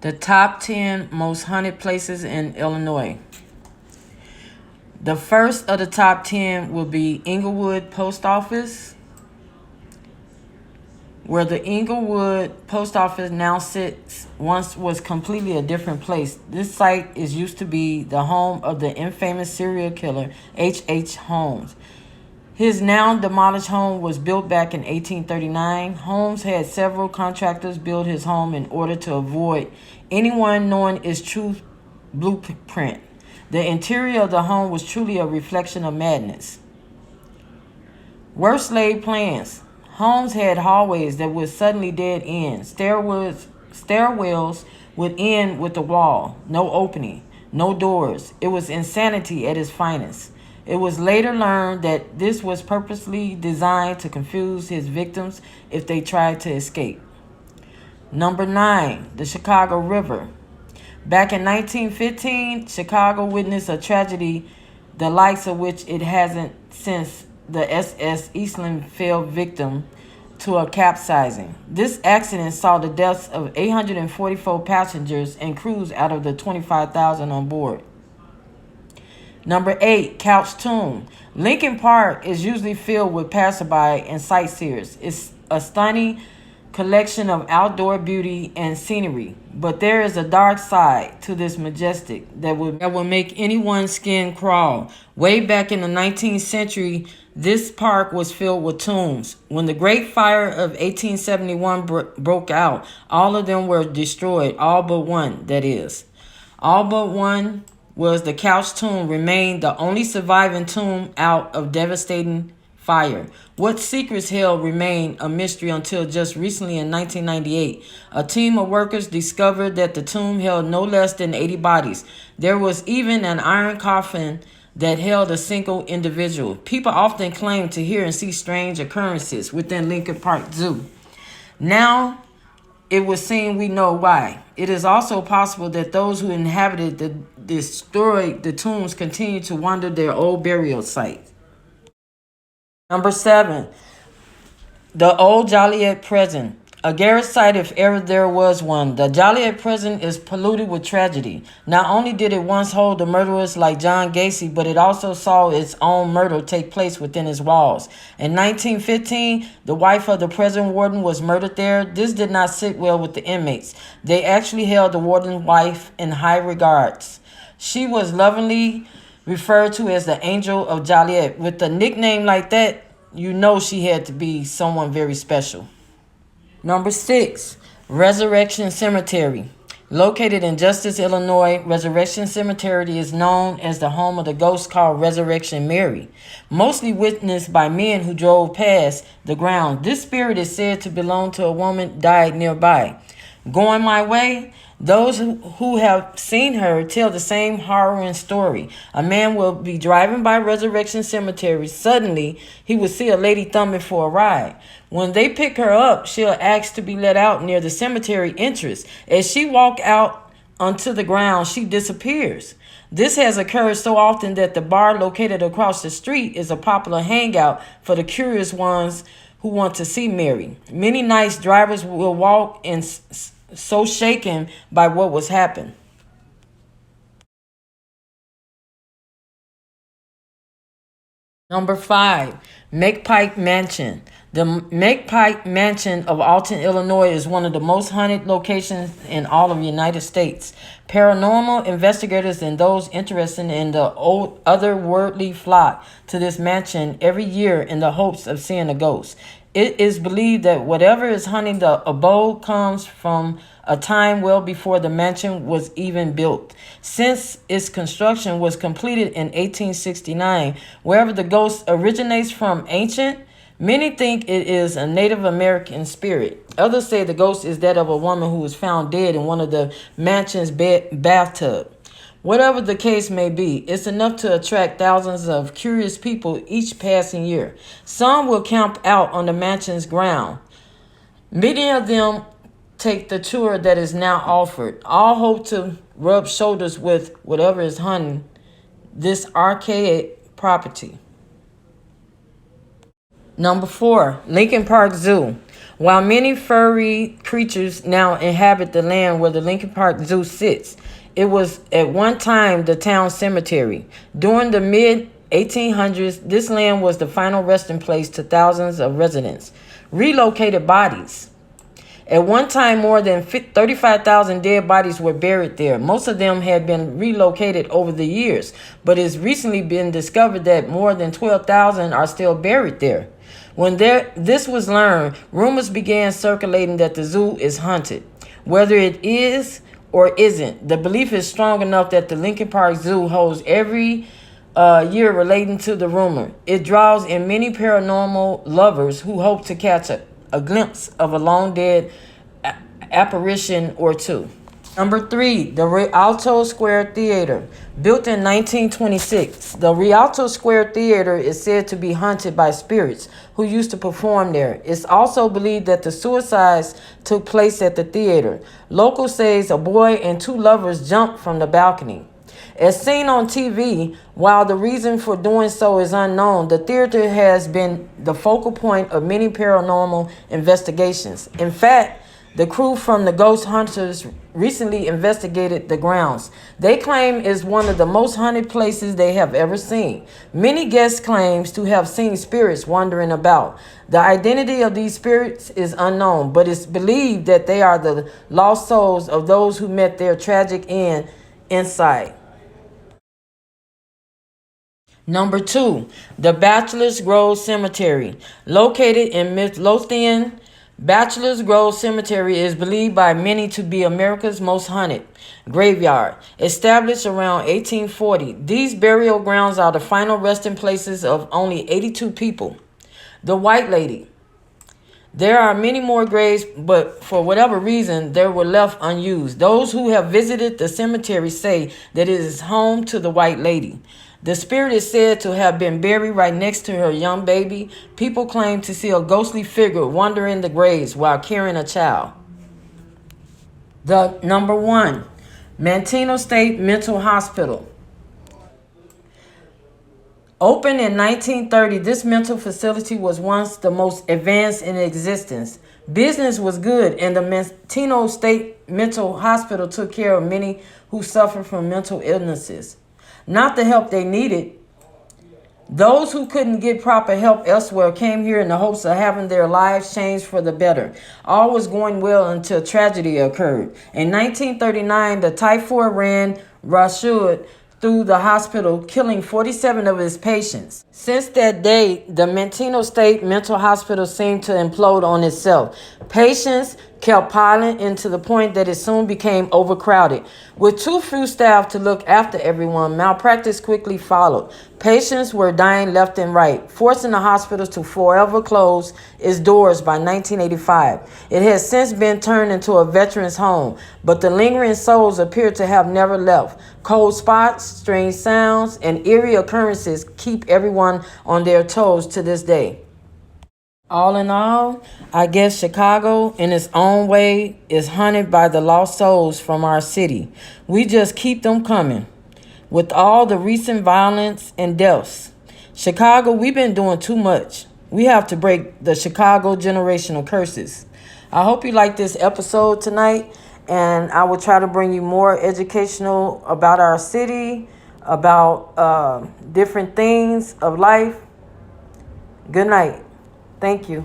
The top 10 most haunted places in Illinois. The first of the top 10 will be Englewood Post Office, where the Englewood Post Office now sits once was completely a different place. This site is used to be the home of the infamous serial killer H.H. Holmes. His now demolished home was built back in 1839. Holmes had several contractors build his home in order to avoid anyone knowing its true blueprint. The interior of the home was truly a reflection of madness. Worst laid plans. Holmes had hallways that would suddenly dead end. Stairwells would end with a wall, no opening, no doors. It was insanity at its finest. It was later learned that this was purposely designed to confuse his victims if they tried to escape. Number 9, the Chicago River. Back in 1915, Chicago witnessed a tragedy the likes of which it hasn't since the SS Eastland fell victim to a capsizing. This accident saw the deaths of 844 passengers and crews out of the 25,000 on board. Number 8, Couch Tomb. Lincoln Park is usually filled with passerby and sightseers. It's a stunning collection of outdoor beauty and scenery, but there is a dark side to this majestic that will make anyone's skin crawl. Way back in the 19th century, this park was filled with tombs. When the Great Fire of 1871 broke out, all of them were destroyed, all but one, that is. All but one was the Couch Tomb, remained the only surviving tomb out of devastating fire. What secrets held remained a mystery until just recently in 1998. A team of workers discovered that the tomb held no less than 80 bodies. There was even an iron coffin that held a single individual. People often claim to hear and see strange occurrences within Lincoln Park Zoo. Now, it would seem we know why. It is also possible that those who inhabited the destroyed the tombs continue to wander their old burial site. Number 7, the Old Joliet Prison. A garage site if ever there was one. The Joliet Prison is polluted with tragedy. Not only did it once hold the murderers like John Gacy, but it also saw its own murder take place within its walls. In 1915, the wife of the prison warden was murdered there. This did not sit well with the inmates. They actually held the warden's wife in high regards. She was lovingly referred to as the Angel of Joliet. With a nickname like that, you know she had to be someone very special. Number 6, Resurrection Cemetery. Located in Justice, Illinois, Resurrection Cemetery is known as the home of the ghost called Resurrection Mary. Mostly witnessed by men who drove past the ground, this spirit is said to belong to a woman died nearby. Going my way, those who have seen her tell the same harrowing story. A man will be driving by Resurrection Cemetery. Suddenly, he will see a lady thumbing for a ride. When they pick her up, she'll ask to be let out near the cemetery entrance. As she walks out onto the ground, she disappears. This has occurred so often that the bar located across the street is a popular hangout for the curious ones who want to see Mary. Many nights drivers will walk in so shaken by what was happened. Number 5, McPike Mansion. The McPike Mansion of Alton, Illinois is one of the most haunted locations in all of the United States. Paranormal investigators and those interested in the otherworldly flock to this mansion every year in the hopes of seeing a ghost. It is believed that whatever is haunting the abode comes from a time well before the mansion was even built. Since its construction was completed in 1869, wherever the ghost originates from ancient, many think it is a Native American spirit. Others say the ghost is that of a woman who was found dead in one of the mansion's bathtub. Whatever the case may be, it's enough to attract thousands of curious people each passing year. Some will camp out on the mansion's ground. Many of them take the tour that is now offered. All hope to rub shoulders with whatever is hunting this archaic property. Number 4, Lincoln Park Zoo. While many furry creatures now inhabit the land where the Lincoln Park Zoo sits, it was at one time the town cemetery. During the mid 1800s, this land was the final resting place to thousands of residents. Relocated bodies. At one time, more than 35,000 dead bodies were buried there. Most of them had been relocated over the years, but it's recently been discovered that more than 12,000 are still buried there. When this was learned, rumors began circulating that the zoo is haunted. Whether it is or isn't, the belief is strong enough that the Lincoln Park Zoo holds every year relating to the rumor. It draws in many paranormal lovers who hope to catch a glimpse of a long-dead apparition or two. Number 3, the Rialto Square Theater. Built in 1926, the Rialto Square Theater is said to be haunted by spirits who used to perform there. It's also believed that the suicides took place at the theater. Locals say a boy and 2 lovers jumped from the balcony. As seen on TV, while the reason for doing so is unknown, the theater has been the focal point of many paranormal investigations. In fact, the crew from the Ghost Hunters recently investigated the grounds. They claim it's one of the most haunted places they have ever seen. Many guests claim to have seen spirits wandering about. The identity of these spirits is unknown, but it's believed that they are the lost souls of those who met their tragic end inside. Number 2, the Bachelors Grove Cemetery. Located in Midlothian, Bachelors Grove Cemetery is believed by many to be America's most haunted graveyard. Established around 1840, these burial grounds are the final resting places of only 82 people. The White Lady. There are many more graves, but for whatever reason, they were left unused. Those who have visited the cemetery say that it is home to the White Lady. The spirit is said to have been buried right next to her young baby. People claim to see a ghostly figure wandering the graves while carrying a child. The number 1, Manteno State Mental Hospital. Opened in 1930, this mental facility was once the most advanced in existence. Business was good, and the Manteno State Mental Hospital took care of many who suffered from mental illnesses. Not the help they needed. Those who couldn't get proper help elsewhere came here in the hopes of having their lives changed for the better. All was going well until tragedy occurred. In 1939, the typhoid ran roughshod through the hospital, killing 47 of its patients. Since that day, the Manteno State Mental Hospital seemed to implode on itself. Patients kept piling in to the point that it soon became overcrowded. With too few staff to look after everyone, malpractice quickly followed. Patients were dying left and right, forcing the hospital to forever close its doors by 1985. It has since been turned into a veterans home, but the lingering souls appear to have never left. Cold spots, strange sounds, and eerie occurrences keep everyone on their toes to this day. All in all, I guess Chicago, in its own way, is haunted by the lost souls from our city. We just keep them coming. With all the recent violence and deaths, Chicago, we've been doing too much. We have to break the Chicago generational curses. I hope you like this episode tonight, and I will try to bring you more educational about our city, about different things of life. Good night. Thank you.